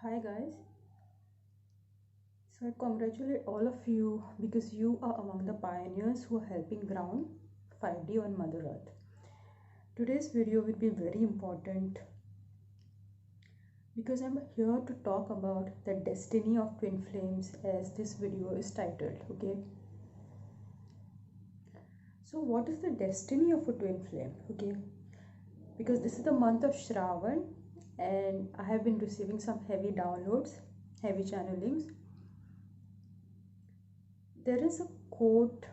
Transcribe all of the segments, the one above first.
Hi guys, so I congratulate all of you because you are among the pioneers who are helping ground 5D on Mother Earth. Today's video will be very important because I'm here to talk about the destiny of twin flames as this video is titled. Okay, so what is the destiny of a twin flame? Okay, because this is the month of Shravan and I have been receiving some heavy downloads, heavy channelings. There is a quote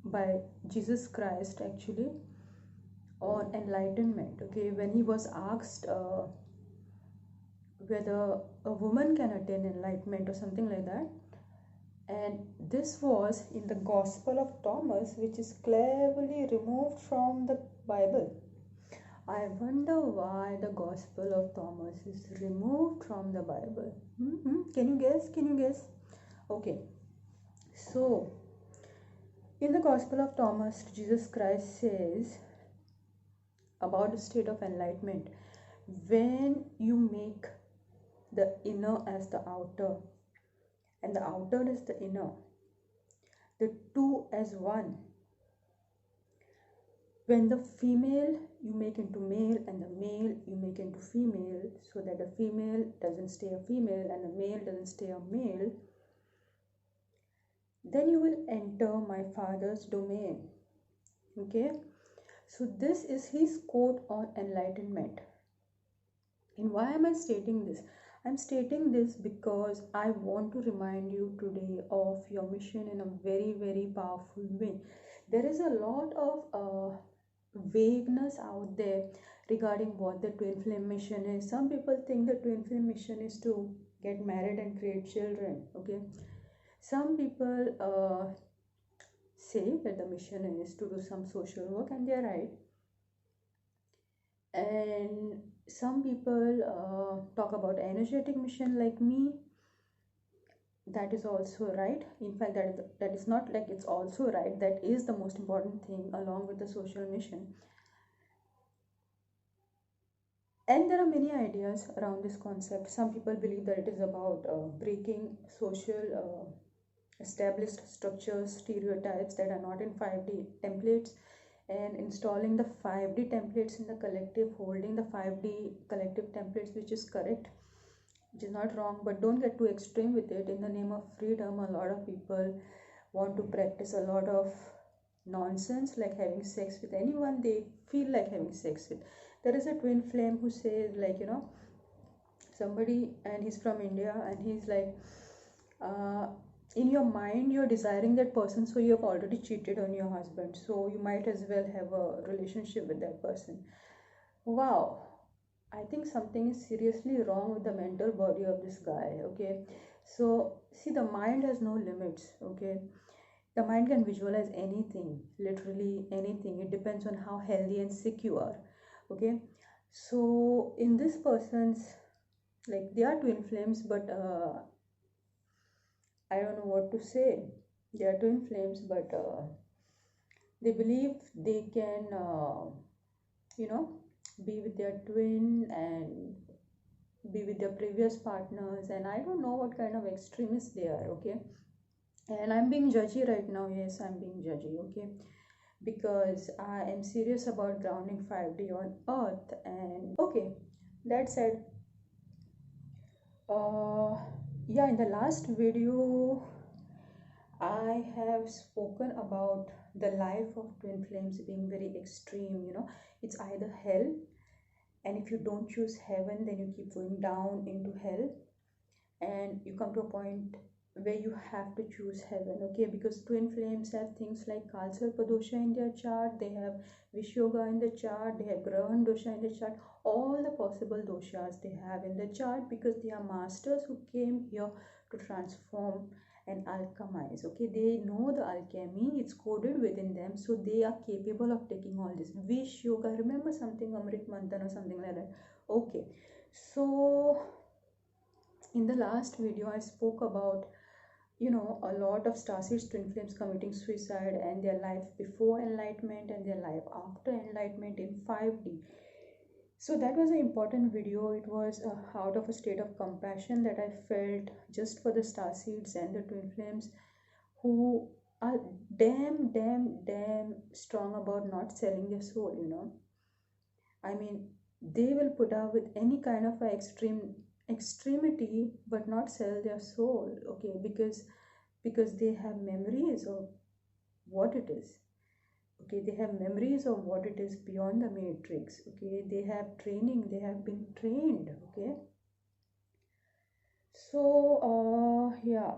by Jesus Christ actually on enlightenment. Okay, when he was asked whether a woman can attain enlightenment or something like that, and this was in the Gospel of Thomas, which is cleverly removed from the Bible. I wonder why the Gospel of Thomas is removed from the Bible. Can you guess? Can you guess? Okay, so in the Gospel of Thomas, Jesus Christ says about the state of enlightenment, when you make the inner as the outer and the outer is the inner, the two as one. When the female you make into male and the male you make into female, so that the female doesn't stay a female and the male doesn't stay a male, then you will enter my Father's domain. Okay, so this is his quote on enlightenment. And why am I stating this? I'm stating this because I want to remind you today of your mission in a very, very powerful way. There is a lot of vagueness out there regarding what the twin flame mission is. Some people think the twin flame mission is to get married and create children. Okay, some people say that the mission is to do some social work, and they're right. And some people talk about energetic mission like me. That is also right. In fact, that is not like it's also right. That is the most important thing along with the social mission. And there are many ideas around this concept. Some people believe that it is about breaking social established structures, stereotypes that are not in 5D templates, and installing the 5D templates in the collective, holding the 5D collective templates, which is correct, which is not wrong, but don't get too extreme with it. In the name of freedom, a lot of people want to practice a lot of nonsense like having sex with anyone they feel like having sex with. There is a twin flame who says, like, somebody, and he's from India, and he's like, in your mind you're desiring that person, so you have already cheated on your husband, so you might as well have a relationship with that person. Wow, I think something is seriously wrong with the mental body of this guy. Okay, so see, the mind has no limits. Okay, the mind can visualize anything, literally anything. It depends on how healthy and sick you are. Okay, so in this person's, like, they are twin flames, but I don't know what to say. They are twin flames, but they believe they can, be with their twin and be with their previous partners. And I don't know what kind of extremists they are. Okay, and I'm being judgy right now. Yes, I'm being judgy. Okay, because I am serious about grounding 5D on Earth. And okay, that said, yeah, in the last video I have spoken about the life of twin flames being very extreme. It's either hell, and if you don't choose heaven, then you keep going down into hell, and you come to a point where you have to choose heaven. Okay, because twin flames have things like Kalsarpa dosha in their chart, they have Vishyoga in the chart, they have Grahan dosha in the chart, all the possible doshas they have in the chart, because they are masters who came here to transform and alchemize. Okay, they know the alchemy, it's coded within them, so they are capable of taking all this. Vishyoga, remember something, Amrit Manthan or something like that. Okay, so in the last video I spoke about a lot of starseeds twin flames committing suicide, and their life before enlightenment and their life after enlightenment in 5D. So that was an important video. It was out of a state of compassion that I felt just for the star seeds and the twin flames, who are damn strong about not selling their soul, you know. I mean, they will put up with any kind of a extremity but not sell their soul, okay, because they have memories of what it is. Okay, they have memories of what it is beyond the matrix. Okay, they have training, they have been trained. Okay, so yeah,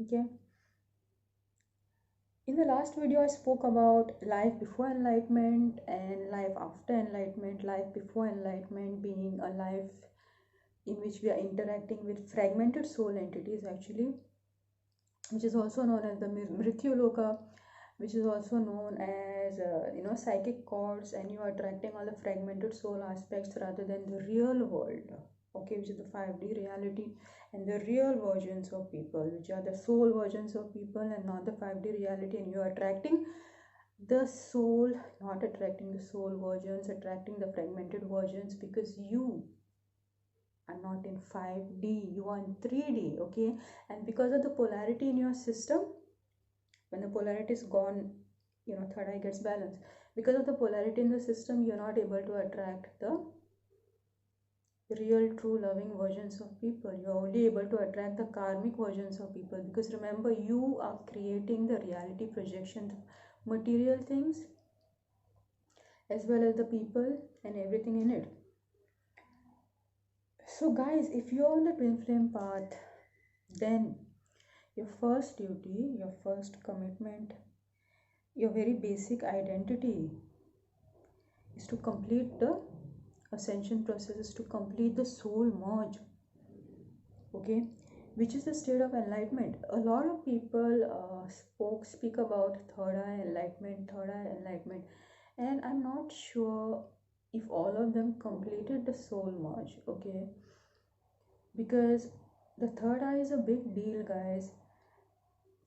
okay. In the last video, I spoke about life before enlightenment and life after enlightenment. Life before enlightenment being a life in which we are interacting with fragmented soul entities, actually, which is also known as the Mrityuloka, which is also known as psychic chords, and you are attracting all the fragmented soul aspects rather than the real world, okay, which is the 5D reality, and the real versions of people, which are the soul versions of people and not the 5D reality. And you are attracting the soul, not attracting the soul versions, attracting the fragmented versions, because you are not in 5D, you are in 3D, okay. And because of the polarity in your system, when the polarity is gone, third eye gets balanced. Because of the polarity in the system, you're not able to attract the real true loving versions of people. You're only able to attract the karmic versions of people, because remember, you are creating the reality projection, material things as well as the people and everything in it. So guys, if you're on the twin flame path, then your first duty, your first commitment, your very basic identity is to complete the ascension process, is to complete the soul merge, okay, which is the state of enlightenment. A lot of people speak about third eye enlightenment, and I'm not sure if all of them completed the soul merge, okay, because the third eye is a big deal, guys.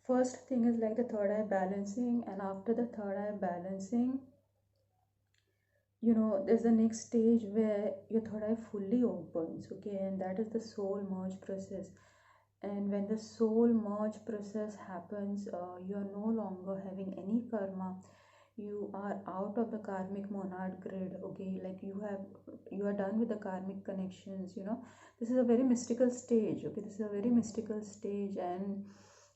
First thing is like the third eye balancing, and after the third eye balancing, there's the next stage where your third eye fully opens, okay, and that is the soul merge process. And when the soul merge process happens, you are no longer having any karma. You are out of the karmic monad grid, okay, like you are done with the karmic connections. This is a very mystical stage, okay, this is a very mystical stage, and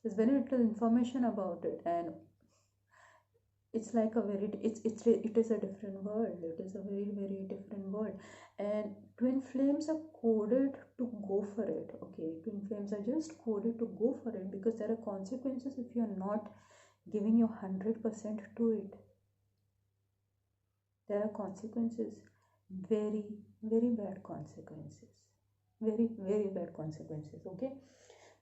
there's very little information about it. And it's like a very it is a different world. It is a very different world, and twin flames are coded to go for it, okay. Twin flames are just coded to go for it, because there are consequences if you're not giving your 100% to it. There are consequences, very bad consequences, very bad consequences, okay.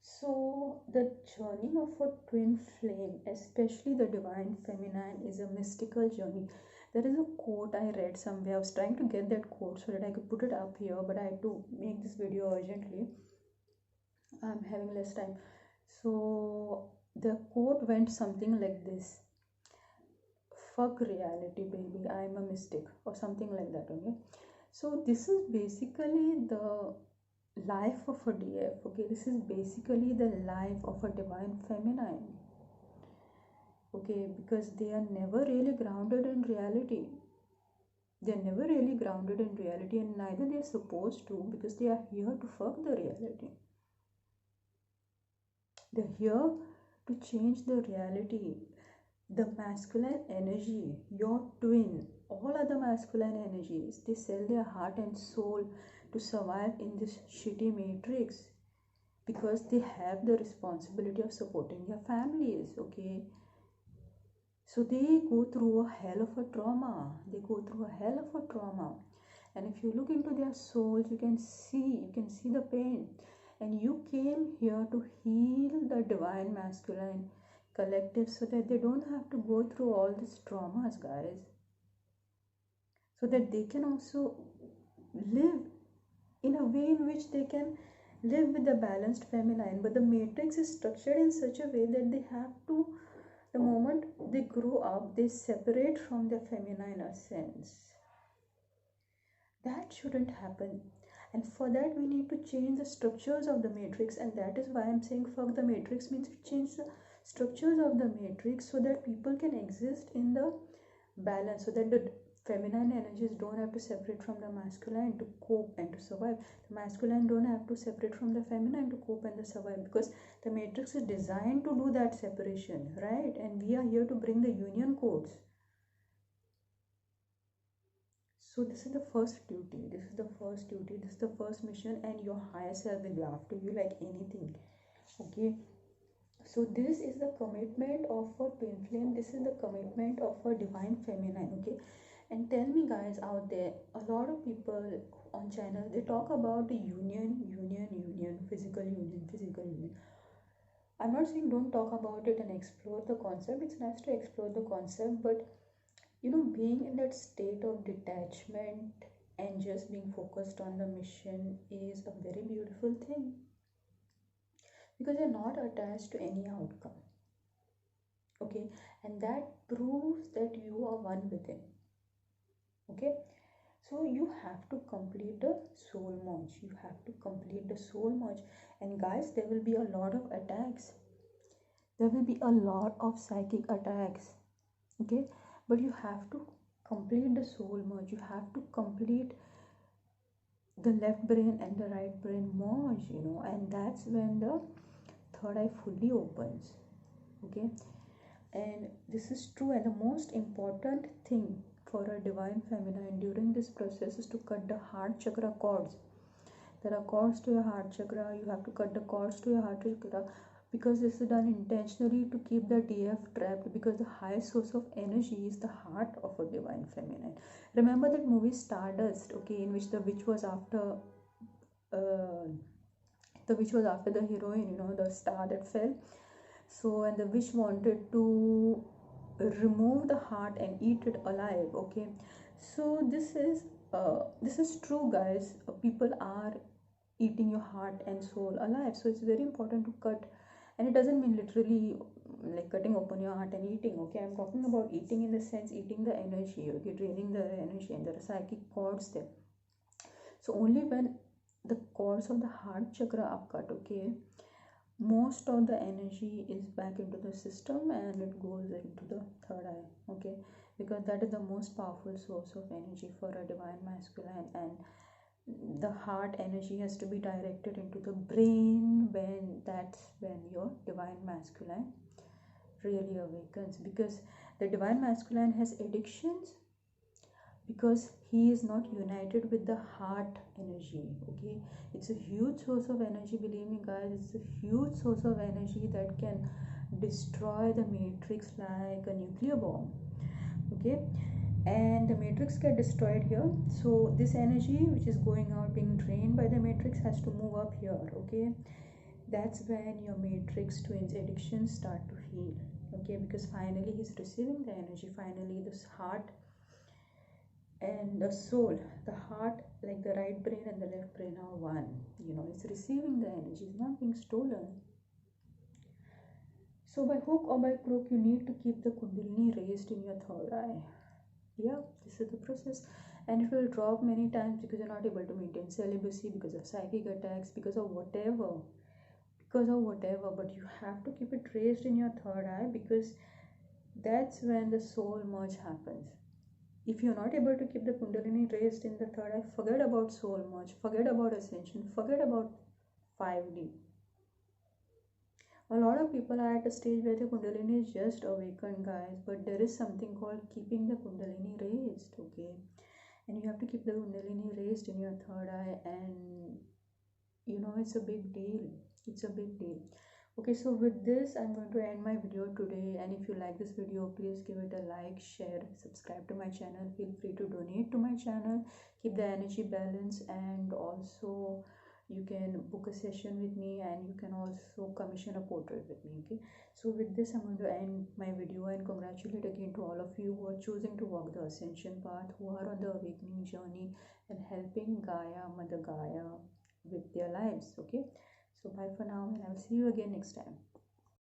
So, the journey of a twin flame, especially the divine feminine, is a mystical journey. There is a quote I read somewhere. I was trying to get that quote so that I could put it up here, but I had to make this video urgently. I'm having less time. So, the quote went something like this: fuck reality, baby, I'm a mystic, or something like that, okay. So, this is basically the life of a DF, okay. This is basically the life of a divine feminine, okay, because they are never really grounded in reality. They're never really grounded in reality, and neither they're supposed to, because they are here to fuck the reality. They're here to change the reality. The masculine energy, your twin, all other masculine energies, they sell their heart and soul to survive in this shitty matrix, because they have the responsibility of supporting their families, okay. So they go through a hell of a trauma. They go through a hell of a trauma. And if you look into their souls, you can see the pain. And you came here to heal the divine masculine collective, so that they don't have to go through all these traumas, guys. So that they can also live in a way in which they can live with the balanced feminine. But the matrix is structured in such a way that they have to, the moment they grow up, they separate from their feminine essence. That shouldn't happen. And for that, we need to change the structures of the matrix. And that is why I'm saying fuck the matrix means we change the structures of the matrix so that people can exist in the balance, so that the feminine energies don't have to separate from the masculine to cope and to survive. The masculine don't have to separate from the feminine to cope and to survive, because the matrix is designed to do that separation, right? And we are here to bring the union codes. So this is the first duty, this is the first duty, this is the first mission, and your higher self will laugh to you like anything. Okay, so this is the commitment of a twin flame, this is the commitment of a divine feminine. Okay, and tell me guys out there, a lot of people on channel, they talk about the union, physical union, physical union. I'm not saying don't talk about it and explore the concept, it's nice to explore the concept, but being in that state of detachment and just being focused on the mission is a very beautiful thing, because you're not attached to any outcome. Okay, and that proves that you are one within. Okay, so you have to complete the soul merge, you have to complete the soul merge. And guys, there will be a lot of attacks, there will be a lot of psychic attacks. Okay, but you have to complete the soul merge, you have to complete the left brain and the right brain merge, and that's when the third eye fully opens. Okay, and this is true, and the most important thing for a divine feminine during this process is to cut the heart chakra cords. There are cords to your heart chakra, you have to cut the cords to your heart chakra, because this is done intentionally to keep the DF trapped, because the highest source of energy is the heart of a divine feminine. Remember that movie Stardust, okay, in which uh, the witch was after the heroine, the star that fell. So, and the witch wanted to remove the heart and eat it alive. Okay, so this is true, guys. People are eating your heart and soul alive, so it's very important to cut. And it doesn't mean literally like cutting open your heart and eating. Okay, I'm talking about eating in the sense eating the energy. Okay, draining the energy, and there are psychic cords there. So only when the cords of the heart chakra are cut, okay, most of the energy is back into the system and it goes into the third eye. Okay, because that is the most powerful source of energy for a divine masculine, and the heart energy has to be directed into the brain, when that's when your divine masculine really awakens, because the divine masculine has addictions, because he is not united with the heart energy. Okay, it's a huge source of energy, believe me guys, it's a huge source of energy that can destroy the matrix like a nuclear bomb. Okay, and the matrix get destroyed here, so this energy which is going out being drained by the matrix has to move up here. Okay, that's when your matrix twins addictions start to heal. Okay, because finally he's receiving the energy, finally this heart and the soul, the heart, like the right brain and the left brain are one. It's receiving the energy, it's not being stolen. So by hook or by crook, you need to keep the kundalini raised in your third eye. Yeah, this is the process, and it will drop many times because you're not able to maintain celibacy, because of psychic attacks, because of whatever, but you have to keep it raised in your third eye, because that's when the soul merge happens. If you're not able to keep the kundalini raised in the third eye, forget about soul merge, forget about ascension, forget about 5D. A lot of people are at a stage where the kundalini is just awakened, guys, but there is something called keeping the kundalini raised. Okay, and you have to keep the kundalini raised in your third eye, and it's a big deal, it's a big deal. Okay, so with this I'm going to end my video today, and if you like this video, please give it a like, share, subscribe to my channel, feel free to donate to my channel, keep the energy balance, and also you can book a session with me, and you can also commission a portrait with me. Okay, so with this I'm going to end my video, and congratulate again to all of you who are choosing to walk the ascension path, who are on the awakening journey and helping Gaia, Mother Gaia, with their lives. Okay, so bye for now, and I'll see you again next time.